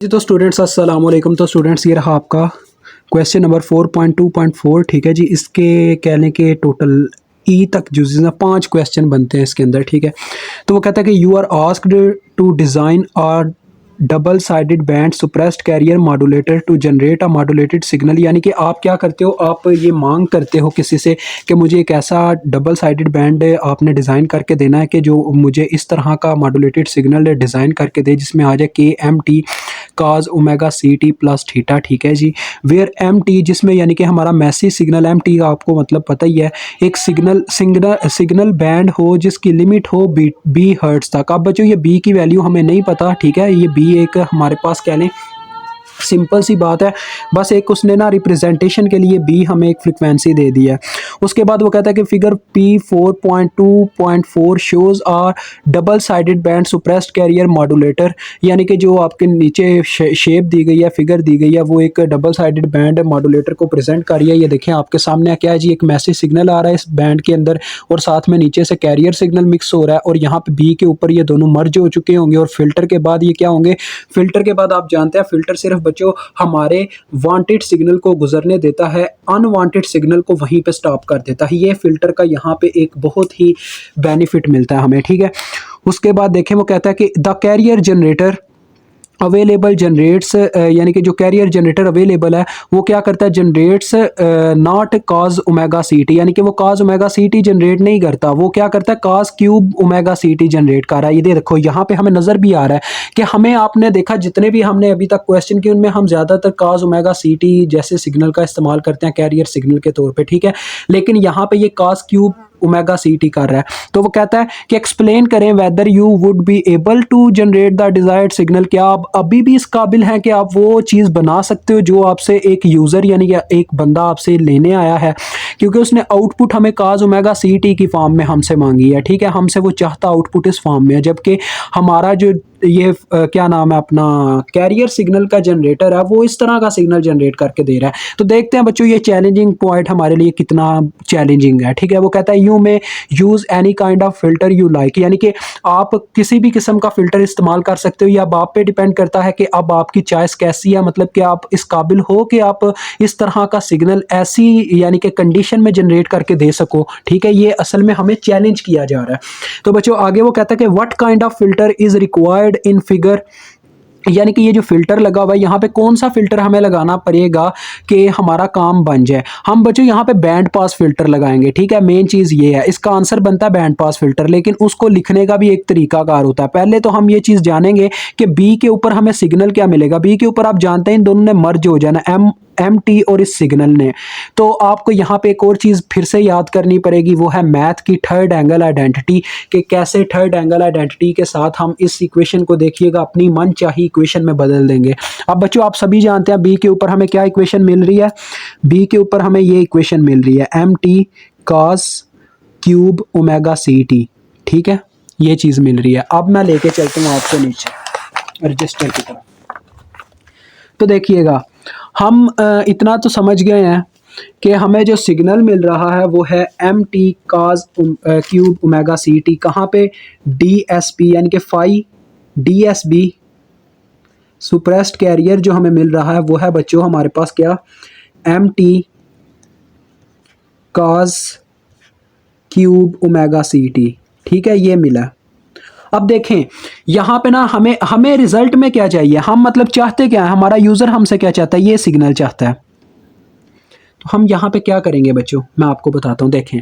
जी तो स्टूडेंट्स अस्सलाम वालेकुम। तो स्टूडेंट्स ये रहा आपका क्वेश्चन नंबर 4.2.4। ठीक है जी, इसके कहने के टोटल ई तक जो 5 क्वेश्चन बनते हैं इसके अंदर। ठीक है, तो वो कहता है कि you are asked to design और double sided band suppressed carrier modulator to generate a modulated signal. यानी कि आप क्या करते हो, आप ये मांग करते हो किसी से कि मुझे एक ऐसा डबल साइडेड बैंड आपने डिज़ाइन करके देना है कि जो मुझे इस तरह का मॉड्यूलेटेड सिग्नल डिज़ाइन करके दे जिसमें आ जाए के एम टी काज ओमेगा सी टी प्लस थीटा। ठीक है जी, वेयर एम टी जिसमें यानी कि हमारा मैसेज सिग्नल, एम टी का आपको मतलब पता ही है, एक सिग्नल बैंड हो जिसकी लिमिट हो बी हर्ट्स तक। अब बच्चों ये बी की वैल्यू हमें नहीं पता। ठीक है, ये बी एक हमारे पास कह लें सिंपल सी बात है, बस एक उसने ना रिप्रेजेंटेशन के लिए बी हमें एक फ्रिक्वेंसी दे दी है। उसके बाद वो कहता है कि figure P 4.2.4 shows are double sided band suppressed carrier modulator. यानी कि जो आपके नीचे शेप दी गई है, फिगर दी गई है, वो एक डबल साइडेड बैंड मॉड्यूलेटर को प्रेजेंट कर रही है। ये देखें आपके सामने क्या है जी, एक मैसेज सिग्नल आ रहा है इस बैंड के अंदर और साथ में नीचे से कैरियर सिग्नल मिक्स हो रहा है और यहाँ पे बी के ऊपर ये दोनों मर्ज हो चुके होंगे और फिल्टर के बाद ये क्या होंगे, फिल्टर के बाद आप जानते हैं फिल्टर सिर्फ बच्चों हमारे वांटेड सिग्नल को गुजरने देता है, अनवांटेड सिग्नल को वहीं पे स्टॉप कर देता है। ये फिल्टर का यहाँ पे एक बहुत ही बेनिफिट मिलता है हमें। ठीक है, उसके बाद देखें वो कहता है कि the carrier generator available generates, यानी कि जो कैरियर जनरेटर अवेलेबल है वो क्या करता है, generates not cos omega C t. यानी कि वो काज ओमेगा सी टी जनरेट नहीं करता, वो क्या करता है काज क्यूब ओमेगा सी टी जनरेट कर रहा है। ये देखो यहाँ पे हमें नज़र भी आ रहा है कि हमें, आपने देखा जितने भी हमने अभी तक क्वेश्चन किए उनमें हम ज़्यादातर काज ओमेगा सी टी जैसे सिग्नल का इस्तेमाल करते हैं कैरियर सिग्नल के तौर पर। ठीक है, लेकिन यहाँ पे ये काज क्यूब ओमेगा सी टी कर रहा है। तो वो कहता है कि एक्सप्लेन करें whether you would be able to generate the desired signal. क्या आप अभी भी इस काबिल हैं कि आप वो चीज़ बना सकते हो जो आपसे एक यूज़र यानी कि एक बंदा आपसे लेने आया है, क्योंकि उसने आउटपुट हमें काज ओमेगा सी टी की फॉर्म में हमसे मांगी है। ठीक है, हमसे वो चाहता आउटपुट इस फॉर्म में है, जबकि हमारा जो ये क्या नाम है अपना कैरियर सिग्नल का जनरेटर है वो इस तरह का सिग्नल जनरेट करके दे रहा है। तो देखते हैं बच्चों ये चैलेंजिंग पॉइंट हमारे लिए कितना चैलेंजिंग है। ठीक है, वो कहता है यू में use any kind of filter you like. यानी कि आप किसी भी किस्म का फिल्टर इस्तेमाल कर सकते हो, या अब आप पे डिपेंड करता है कि अब आपकी चॉइस कैसी है, मतलब कि आप इस काबिल हो कि आप इस तरह का सिग्नल ऐसी यानी कि कंडीशन में जनरेट करके दे सको। ठीक है, ये असल में हमें चैलेंज किया जा रहा है। तो बच्चों आगे वो कहता है कि what kind of filter is required in figure. यानी कि ये जो फिल्टर लगा हुआ है यहाँ पे कौन सा फिल्टर हमें लगाना पड़ेगा कि हमारा काम बन जाए। हम बच्चों यहाँ पे बैंड पास फिल्टर लगाएंगे। ठीक है, मेन चीज़ ये है, इसका आंसर बनता है बैंड पास फिल्टर, लेकिन उसको लिखने का भी एक तरीकाकार होता है। पहले तो हम ये चीज़ जानेंगे कि बी के ऊपर हमें सिग्नल क्या मिलेगा। बी के ऊपर आप जानते हैं इन दोनों ने मर्ज हो जाना, एम टी और इस सिग्नल ने। तो आपको यहाँ पे एक और चीज़ फिर से याद करनी पड़ेगी, वो है मैथ की थर्ड एंगल आइडेंटिटी, कि कैसे थर्ड एंगल आइडेंटिटी के साथ हम इस इक्वेशन को देखिएगा अपनी मनचाही इक्वेशन में बदल देंगे। अब बच्चों आप सभी जानते हैं बी के ऊपर हमें क्या इक्वेशन मिल रही है, बी के ऊपर हमें ये इक्वेशन मिल रही है M T cos cube omega सी टी। ठीक है, ये चीज़ मिल रही है। अब मैं लेके चलता हूँ आपको नीचे रजिस्टर की तरफ। तो देखिएगा हम इतना तो समझ गए हैं कि हमें जो सिग्नल मिल रहा है वो है M T cos cube omega सी टी। कहाँ पे, डी एस पी यानी कि phi D S B suppressed carrier जो हमें मिल रहा है वो है बच्चों हमारे पास क्या, M T cos cube omega सी टी। ठीक है, ये मिला। अब देखें यहाँ पे ना हमें रिजल्ट में क्या चाहिए, हम मतलब चाहते क्या है, हमारा यूज़र हमसे क्या चाहता है, ये सिग्नल चाहता है। तो हम यहाँ पे क्या करेंगे बच्चों, मैं आपको बताता हूँ। देखें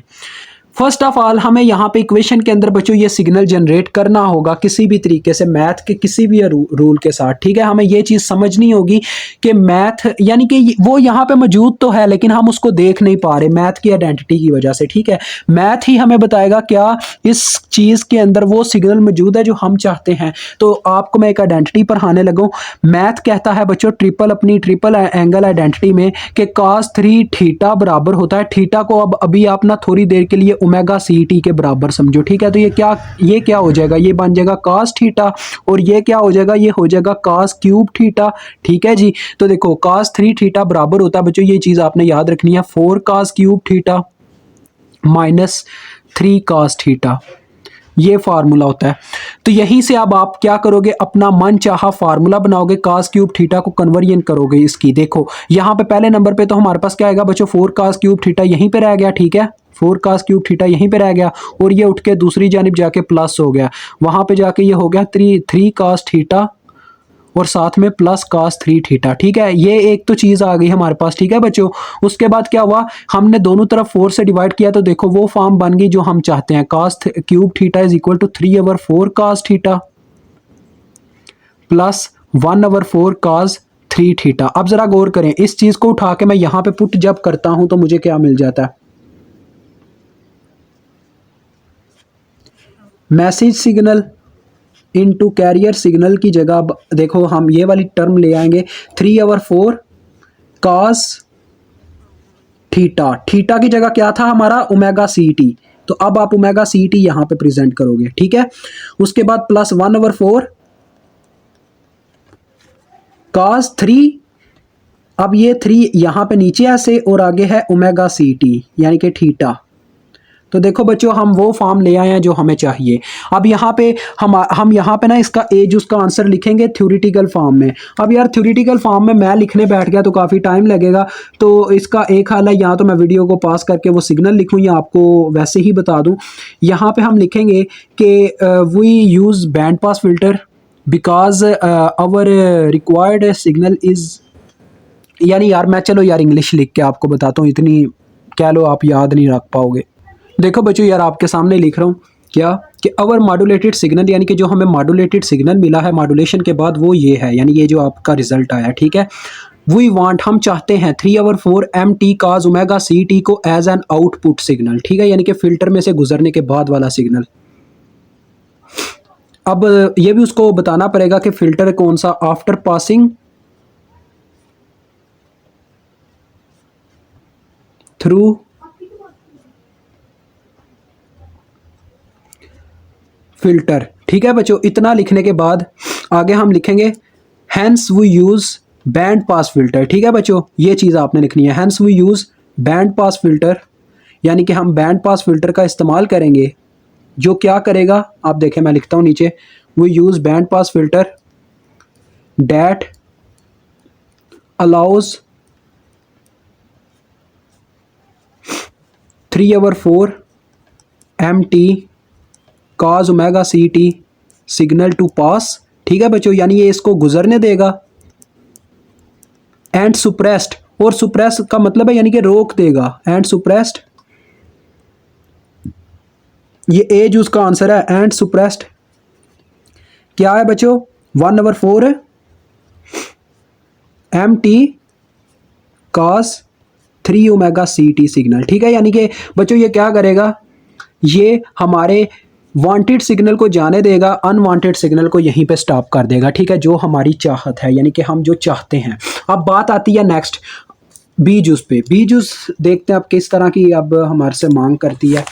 फर्स्ट ऑफ ऑल हमें यहाँ पे इक्वेशन के अंदर बच्चों ये सिग्नल जनरेट करना होगा किसी भी तरीके से, मैथ के किसी भी रूल के साथ। ठीक है, हमें ये चीज़ समझनी होगी कि मैथ यानी कि वो यहाँ पे मौजूद तो है लेकिन हम उसको देख नहीं पा रहे मैथ की आइडेंटिटी की वजह से। ठीक है, मैथ ही हमें बताएगा क्या इस चीज़ के अंदर वो सिग्नल मौजूद है जो हम चाहते हैं। तो आपको मैं एक आइडेंटिटी पढ़ाने लगूँ। मैथ कहता है बच्चों अपनी ट्रिपल एंगल आइडेंटिटी में कि cos 3 थीटा बराबर होता है, थीटा को अब अभी आप ना थोड़ी देर के लिए ओमेगा सी टी के बराबर समझो। ठीक है, तो ये क्या हो जाएगा, ये बन जाएगा cos थीटा और ये क्या हो जाएगा, ये हो जाएगा cos क्यूब थीटा। ठीक है जी, तो देखो cos 3 थीटा बराबर होता है बच्चों, ये चीज़ आपने याद रखनी है, 4 cos cube theta minus 3 cos theta ये फार्मूला होता है। तो यहीं से अब आप क्या करोगे, अपना मन चाहा फार्मूला बनाओगे, cos क्यूब थीटा को कन्वर्जन करोगे इसकी। देखो यहाँ पे पहले नंबर पे तो हमारे पास क्या आएगा बच्चों, 4 cos क्यूब थीटा यहीं पे रह गया, ठीक है, 4 cos क्यूब थीटा यहीं पे रह गया, और ये उठ के दूसरी जानिब जाके प्लस हो गया, वहां पे जाके ये हो गया 3 cos थीटा और साथ में प्लस cos 3 थीटा, ठीक है। ये एक तो चीज़ आ गई हमारे पास, ठीक है बच्चों। उसके बाद क्या हुआ, हमने दोनों तरफ 4 से डिवाइड किया तो देखो वो फॉर्म बन गई जो हम चाहते हैं, cos cube theta is equal to 3/4 cos theta plus 1/4 cos 3 theta. अब जरा गौर करें, इस चीज़ को उठा के मैं यहाँ पे पुट जब करता हूं तो मुझे क्या मिल जाता है, message signal into carrier signal की जगह देखो हम ये वाली टर्म ले आएंगे, 3/4 cos थीटा, थीटा की जगह क्या था हमारा, ओमेगा सी टी, तो अब आप ओमेगा सी टी यहां पे प्रेजेंट करोगे, ठीक है। उसके बाद प्लस 1/4 cos 3, अब ये 3 यहां पे नीचे ऐसे और आगे है ओमेगा सी टी यानी कि थीटा। तो देखो बच्चों हम वो फॉर्म ले आए हैं जो हमें चाहिए। अब यहाँ पे हम यहाँ पे ना इसका एज उसका आंसर लिखेंगे थ्योरेटिकल फॉर्म में। अब यार थ्योरेटिकल फॉर्म में मैं लिखने बैठ गया तो काफ़ी टाइम लगेगा, तो इसका एक हाल है, या तो मैं वीडियो को पास करके वो सिग्नल लिखूँ या आपको वैसे ही बता दूँ। यहाँ पे हम लिखेंगे कि we use band pass filter because our required signal is, यानी यार मैं चलो यार इंग्लिश लिख के आपको बताता हूँ, इतनी कह लो आप याद नहीं रख पाओगे। देखो बच्चों यार आपके सामने लिख रहा हूँ क्या कि अवर मॉड्यूलेटेड सिग्नल, यानी कि जो हमें मॉड्यूलेटेड सिग्नल मिला है मॉड्यूलेशन के बाद वो ये है, यानी ये जो आपका रिजल्ट आया, ठीक है। वी वांट, हम चाहते हैं 3/4 MT cos ओमेगा सी टी को एज एन आउटपुट सिग्नल, ठीक है, यानी कि फिल्टर में से गुजरने के बाद वाला सिग्नल। अब ये भी उसको बताना पड़ेगा कि फिल्टर कौन सा, आफ्टर पासिंग थ्रू फिल्टर, ठीक है बच्चों। इतना लिखने के बाद आगे हम लिखेंगे hence we use band pass filter, ठीक है बच्चों, ये चीज़ आपने लिखनी है, hence we use band pass filter, यानी कि हम बैंड पास फिल्टर का इस्तेमाल करेंगे जो क्या करेगा, आप देखें मैं लिखता हूं नीचे, we use band pass filter that allows 3/4 MT cos omega C T signal to pass, ठीक है बच्चों, यानी ये इसको गुजरने देगा, एंड सुप्रेस्ड, और सुप्रेस का मतलब है यानी कि रोक देगा, एंड सुप्रेस्ड, ये एज उसका आंसर है, एंड सुप्रेस्ड क्या है बच्चों, 1/4 MT cos 3 omega C T signal, ठीक है। यानी कि बच्चों ये क्या करेगा, ये हमारे वांटेड सिग्नल को जाने देगा, अनवांटेड सिग्नल को यहीं पे स्टॉप कर देगा, ठीक है, जो हमारी चाहत है, यानी कि हम जो चाहते हैं। अब बात आती है नेक्स्ट बी जूस पे। बी जूस देखते हैं अब किस तरह की अब हमारे से मांग करती है।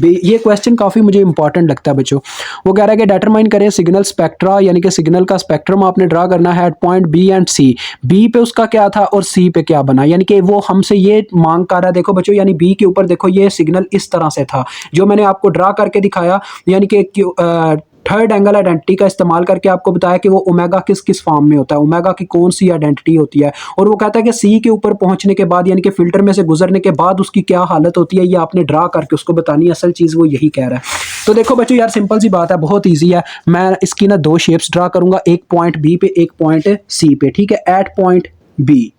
ये क्वेश्चन काफ़ी मुझे इंपॉर्टेंट लगता है बच्चों। वो कह रहा है कि डिटरमाइन करें सिग्नल स्पेक्ट्रा, यानी कि सिग्नल का स्पेक्ट्रम आपने ड्रा करना है at point B and C. B पे उसका क्या था और सी पे क्या बना, यानी कि वो हमसे ये मांग कर रहा है। देखो बच्चों, यानी बी के ऊपर देखो ये सिग्नल इस तरह से था जो मैंने आपको ड्रा करके दिखाया, यानी कि थर्ड एंगल आइडेंटिटी का इस्तेमाल करके आपको बताया कि वो ओमेगा किस किस फॉर्म में होता है, ओमेगा की कौन सी आइडेंटिटी होती है, और वो कहता है कि सी के ऊपर पहुंचने के बाद यानी कि फिल्टर में से गुजरने के बाद उसकी क्या हालत होती है, ये आपने ड्रा करके उसको बतानी है। असल चीज़ वो यही कह रहा है। तो देखो बच्चों यार सिंपल सी बात है, बहुत ईजी है। मैं इसकी ना 2 शेप्स ड्रा करूंगा, एक पॉइंट बी पे एक पॉइंट सी पे, ठीक है। At point B,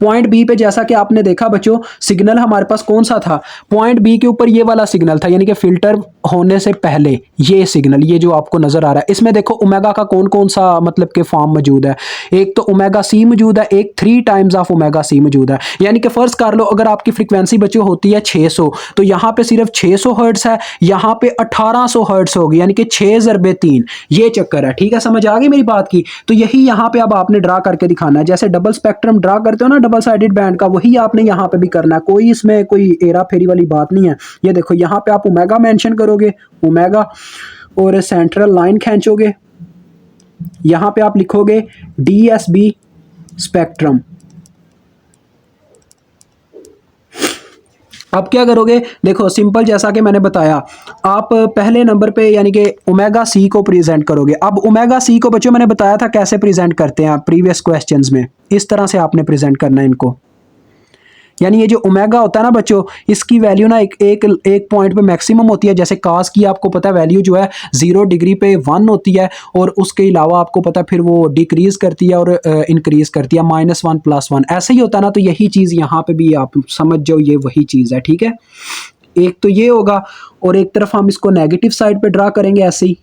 point B पे जैसा कि आपने देखा बच्चों सिग्नल हमारे पास कौन सा था, पॉइंट बी के ऊपर ये वाला सिग्नल था, यानी कि फिल्टर होने से पहले ये सिग्नल, ये जो आपको नजर आ रहा है, इसमें देखो ओमेगा का कौन कौन सा मतलब के फॉर्म मौजूद है, एक तो ओमेगा सी मौजूद है, एक 3 टाइम्स ऑफ ओमेगा सी मौजूद है। यानी कि फर्ज कर लो अगर आपकी फ्रीक्वेंसी बच्चों होती है 600, तो यहाँ पे सिर्फ 600 हर्ट्स है, यहाँ पे 1800 हर्ट्स होगी, यानी कि 6/3 ये चक्कर है, ठीक है। समझ आ गई मेरी बात की। तो यही यहाँ पे अब आपने ड्रा करके दिखाना है, जैसे डबल स्पेक्ट्रम ड्रा करते हो ना डबल साइडेड बैंड का, वही आपने यहाँ पे भी करना है, कोई इसमें कोई हेरा फेरी वाली बात नहीं है। ये देखो यहाँ पे आप ओमेगा मेंशन करोगे, ओमेगा, और सेंट्रल लाइन खींचोगे, यहां पे आप लिखोगे अब क्या करोगे, देखो सिंपल, जैसा कि मैंने बताया, आप पहले नंबर पे यानी कि ओमेगा सी को प्रेजेंट करोगे। अब ओमेगा सी को बच्चों मैंने बताया था कैसे प्रेजेंट करते हैं प्रीवियस क्वेश्चंस में, इस तरह से आपने प्रेजेंट करना है इनको। यानी ये जो ओमेगा होता है ना बच्चों, इसकी वैल्यू ना एक पॉइंट पे मैक्सिमम होती है। जैसे कास की आपको पता है वैल्यू जो है 0 डिग्री पे 1 होती है, और उसके अलावा आपको पता है फिर वो डिक्रीज करती है और इंक्रीज करती है, -1 +1 ऐसे ही होता है ना। तो यही चीज़ यहाँ पे भी आप समझ जाओ, ये वही चीज़ है, ठीक है। एक तो ये होगा, और एक तरफ हम इसको नेगेटिव साइड पे ड्रा करेंगे ऐसे ही।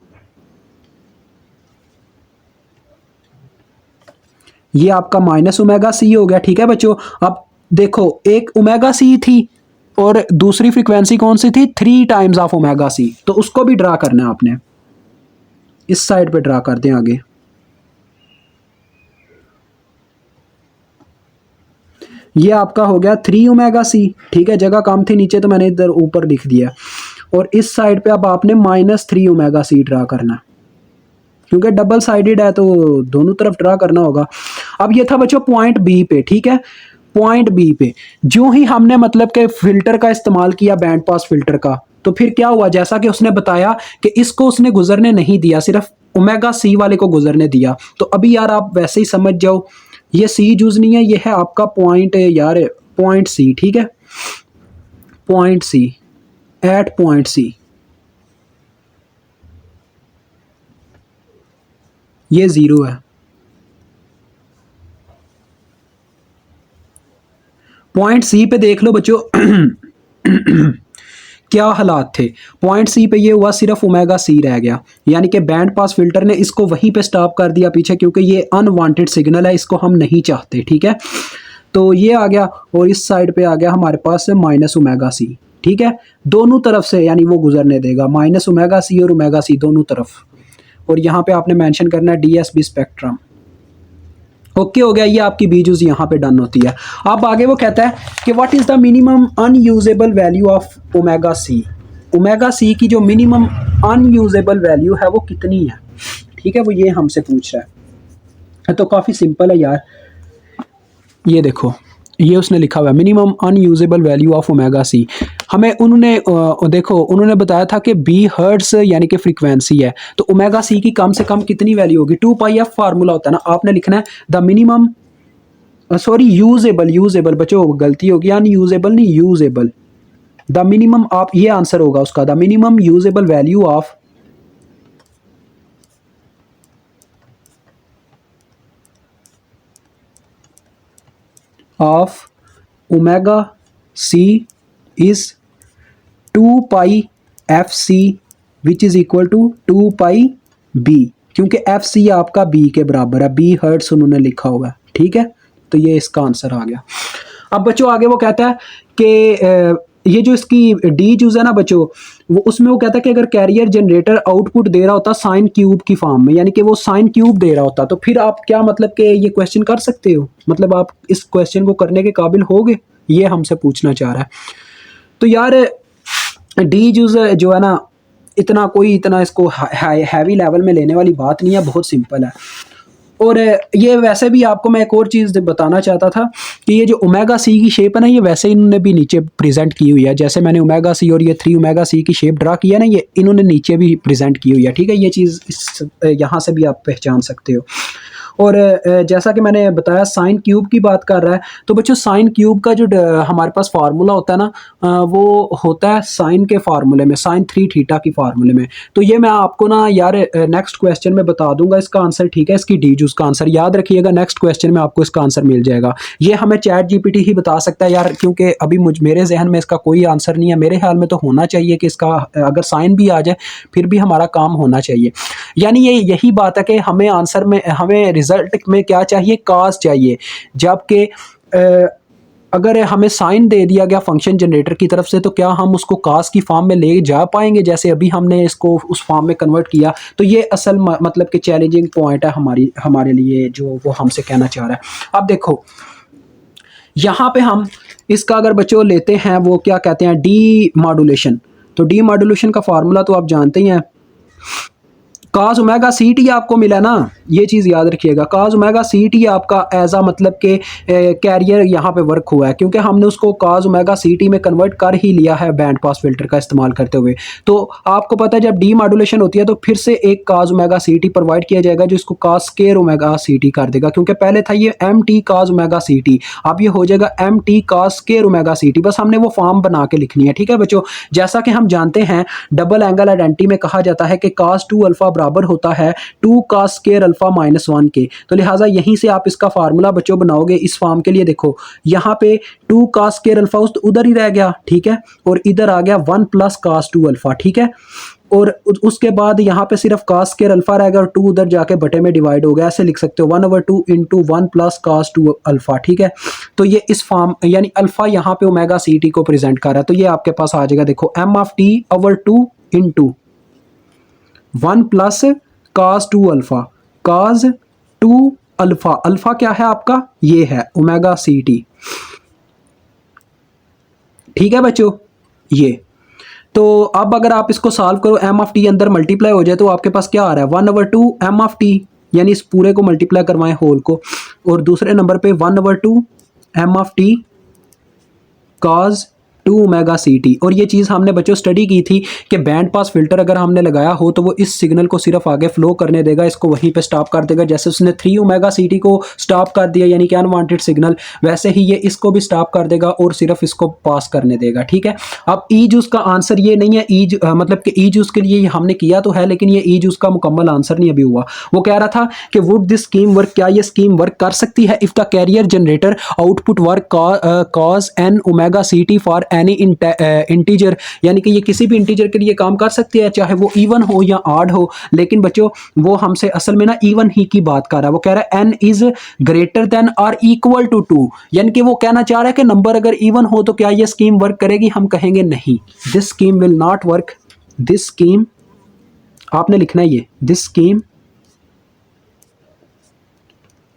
ये आपका -ओमेगा सी हो गया, ठीक है बच्चों। अब देखो, एक ओमेगा सी थी और दूसरी फ्रीक्वेंसी कौन सी थी, 3 टाइम्स ऑफ ओमेगा सी, तो उसको भी ड्रा करना है आपने, इस साइड पे ड्रा कर दें आगे। ये आपका हो गया 3 ओमेगा सी, ठीक है। जगह कम थी नीचे तो मैंने इधर ऊपर लिख दिया, और इस साइड पे अब आपने -3 ओमेगा सी ड्रा करना, क्योंकि डबल साइडेड है तो दोनों तरफ ड्रा करना होगा। अब ये था बच्चों पॉइंट बी पे, ठीक है। पॉइंट बी पे जो ही हमने मतलब के फिल्टर का इस्तेमाल किया, बैंड पास फिल्टर का, तो फिर क्या हुआ, जैसा कि उसने बताया कि इसको उसने गुजरने नहीं दिया, सिर्फ ओमेगा सी वाले को गुजरने दिया। तो अभी यार आप वैसे ही समझ जाओ, ये सी जूज नहीं है, ये है आपका पॉइंट यार, पॉइंट सी, ठीक है। Point C, at point C, ये 0 है। पॉइंट सी पे देख लो बच्चों क्या हालात थे। पॉइंट सी पे ये हुआ, सिर्फ ओमेगा सी रह गया, यानी कि बैंड पास फिल्टर ने इसको वहीं पे स्टॉप कर दिया पीछे, क्योंकि ये अनवांटेड सिग्नल है, इसको हम नहीं चाहते, ठीक है। तो ये आ गया, और इस साइड पे आ गया हमारे पास -ओमेगा सी, ठीक है। दोनों तरफ से यानी वो गुजरने देगा, -ओमेगा सी और ओमेगा सी दोनों तरफ। और यहाँ पे आपने मेंशन करना है डीएसबी स्पेक्ट्रम। ओके हो गया, ये आपकी बीजूज यहाँ पे डन होती है। अब आगे वो कहता है कि what is the minimum unusable value of omega C. Omega C की जो मिनिमम अनयूजेबल वैल्यू है वो कितनी है, ठीक है, वो ये हमसे पूछ रहा है। तो काफ़ी सिंपल है यार, ये देखो, ये उसने लिखा हुआ है minimum unusable value of omega C. हमें उन्होंने देखो उन्होंने बताया था कि बी हर्ट्स यानी कि फ्रीक्वेंसी है, तो ओमेगा सी की कम से कम कितनी वैल्यू होगी, 2πf फार्मूला होता है ना। आपने लिखना है the minimum, sorry usable, usable बच्चों गलती होगी, अनयूजेबल नहीं, यूजेबल। द मिनिमम, आप ये आंसर होगा उसका, the minimum usable value of omega C is 2πfc which is equal to 2πb, क्योंकि एफ सी आपका बी के बराबर है, बी हर्ट्स उन्होंने लिखा हुआ है, ठीक है। तो ये इसका आंसर आ गया। अब बच्चों आगे वो कहता है कि ये जो इसकी डी जूज है ना बच्चों, वो उसमें वो कहता है कि अगर कैरियर जनरेटर आउटपुट दे रहा होता साइन क्यूब की फॉर्म में, यानी कि वो साइन क्यूब दे रहा होता, तो फिर आप क्या मतलब कि ये क्वेश्चन कर सकते हो, मतलब आप इस क्वेश्चन को करने के काबिल होगे, ये हमसे पूछना चाह रहा है। तो यार डी जूज जो है ना, इतना कोई इतना इसको हैवी लेवल में लेने वाली बात नहीं है, बहुत सिंपल है। और ये वैसे भी आपको मैं एक और चीज़ बताना चाहता था कि ये जो ओमेगा सी की शेप है ना, ये वैसे इन्होंने भी नीचे प्रेजेंट की हुई है, जैसे मैंने ओमेगा सी और ये 3 ओमेगा सी की शेप ड्रा की है ना, ये इन्होंने नीचे भी प्रेजेंट की हुई है, ठीक है। ये चीज़ यहाँ से भी आप पहचान सकते हो। और जैसा कि मैंने बताया साइन क्यूब की बात कर रहा है, तो बच्चों साइन क्यूब का जो हमारे पास फार्मूला होता है ना, वो होता है साइन के फार्मूले में, साइन 3 थीटा की फार्मूले में। तो ये मैं आपको ना यार नेक्स्ट क्वेश्चन में बता दूंगा इसका आंसर, ठीक है, इसकी डी जूस का आंसर याद रखिएगा, नेक्स्ट क्वेश्चन में आपको इसका आंसर मिल जाएगा। ये हमें चैट जीपीटी ही बता सकता है यार, क्योंकि अभी मेरे जहन में इसका कोई आंसर नहीं है। मेरे ख्याल में तो होना चाहिए कि इसका अगर साइन भी आ जाए फिर भी हमारा काम होना चाहिए। यानी ये यही बात है कि हमें आंसर में, हमें रिजल्ट में क्या चाहिए, काज चाहिए, जबकि अगर हमें साइन दे दिया गया फंक्शन जनरेटर की तरफ से, तो क्या हम उसको कास की फॉर्म में ले जा पाएंगे, जैसे अभी हमने इसको उस फॉर्म में कन्वर्ट किया। तो ये असल मतलब कि चैलेंजिंग पॉइंट है हमारे लिए, जो वो हमसे कहना चाह रहा है। अब देखो यहाँ पे हम इसका अगर बच्चों लेते हैं, वो क्या कहते हैं, डी मॉड्यूलेशन। तो डी मॉड्यूलेशन का फार्मूला तो आप जानते ही हैं, काज ओमेगा सी टी आपको मिला ना, ये चीज़ याद रखिएगा। काज ओमेगा सी टी आपका एज आ मतलब के कैरियर यहाँ पे वर्क हुआ है, क्योंकि हमने उसको काज ओमेगा सी टी में कन्वर्ट कर ही लिया है बैंड पास फिल्टर का इस्तेमाल करते हुए। तो आपको पता है जब डी मॉड्यूलेशन होती है तो फिर से एक काज ओमेगा सी टी प्रोवाइड किया जाएगा जो इसको काज स्केयर ओमेगा सी टी कर देगा, क्योंकि पहले था ये M T cos omega C T, अब ये हो जाएगा एम टी काज स्केयर ओमेगा सी टी। बस हमने वो फॉर्म बना के लिखनी है, ठीक है बच्चों। जैसा कि हम जानते हैं डबल एंगल आइडेंटिटी में कहा जाता है कि काज टू अल्फा बराबर होता है 2 cos स्केयर अल्फा -1 के। तो लिहाजा यहीं से आप इसका फार्मूला बच्चों बनाओगे इस फॉर्म के लिए। देखो यहाँ पे 2 cos स्केयर अल्फा उधर ही रह गया, ठीक है, और इधर आ गया 1 + cos 2 अल्फा, ठीक है, और उसके बाद यहाँ पे सिर्फ cos स्केयर अल्फा रहेगा और 2 उधर जाके बटे में डिवाइड हो गया। ऐसे लिख सकते हो 1/2 × 1 + cos 2 अल्फा, ठीक है। तो ये इस फॉर्म यानी अल्फा यहाँ पे ओमेगा सी टी को प्रेजेंट कर रहा है, तो ये आपके पास आ जाएगा। देखो m/t/2 × 1 + cos 2 alpha, cos 2 alpha, alpha क्या है आपका, ये है ओमेगा सी टी, ठीक है बच्चों। ये तो अब अगर आप इसको सॉल्व करो m/t अंदर मल्टीप्लाई हो जाए तो आपके पास क्या आ रहा है 1/2 m/t, यानी इस पूरे को मल्टीप्लाई करवाएं होल को, और दूसरे नंबर पे 1/2 m/t cos 2 omega C T. और ये चीज़ हमने बच्चों स्टडी की थी कि बैंड पास फिल्टर अगर हमने लगाया हो तो वो इस सिग्नल को सिर्फ आगे फ्लो करने देगा, इसको वहीं पे स्टॉप कर देगा। जैसे उसने 3 ओमेगा सी टी को स्टॉप कर दिया यानी कि अनवांटेड सिग्नल, वैसे ही ये इसको भी स्टॉप कर देगा और सिर्फ इसको पास करने देगा, ठीक है। अब ई जूस का आंसर ये नहीं है, मतलब कि ई जूस के लिए हमने किया तो है लेकिन ये ई जूस का मुकम्मल आंसर नहीं अभी हुआ। वो कह रहा था कि वुड दिस स्कीम वर्क, क्या ये स्कीम वर्क कर सकती है if the carrier generator output work cos n omega C t for any integer, यानी कि ये किसी भी इंटीजर के लिए काम कर सकती है चाहे वो इवन हो या ऑड हो। लेकिन बच्चों वो हमसे असल में ना इवन ही की बात कर रहा है। वो कह रहा है एन इज ग्रेटर देन और इक्वल टू 2, यानी कि वो कहना चाह रहा है कि नंबर अगर इवन हो तो क्या ये स्कीम वर्क करेगी। हम कहेंगे नहीं, this scheme will not work. This scheme आपने लिखना है ये, दिस स्कीम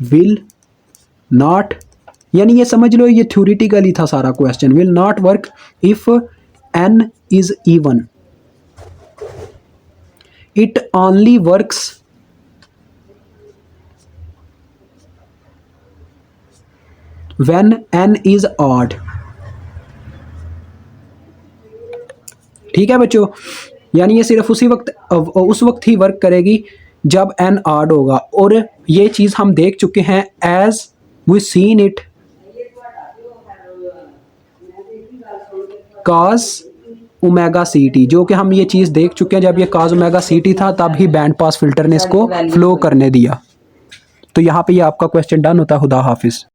विल नॉट, यानी ये समझ लो ये थ्योरेटिकली था सारा question. Will not work if n is even, it only works when n is odd, ठीक है बच्चों। यानी ये सिर्फ उस वक्त ही वर्क करेगी जब n ऑड होगा, और ये चीज हम देख चुके हैं as we seen it cos omega C t, जो कि हम ये चीज़ देख चुके हैं जब ये cos ओमेगा सी टी था तब ही बैंड पास फिल्टर ने इसको फ्लो करने दिया। तो यहाँ पे ये आपका क्वेश्चन डन होता है। खुदा हाफिज़।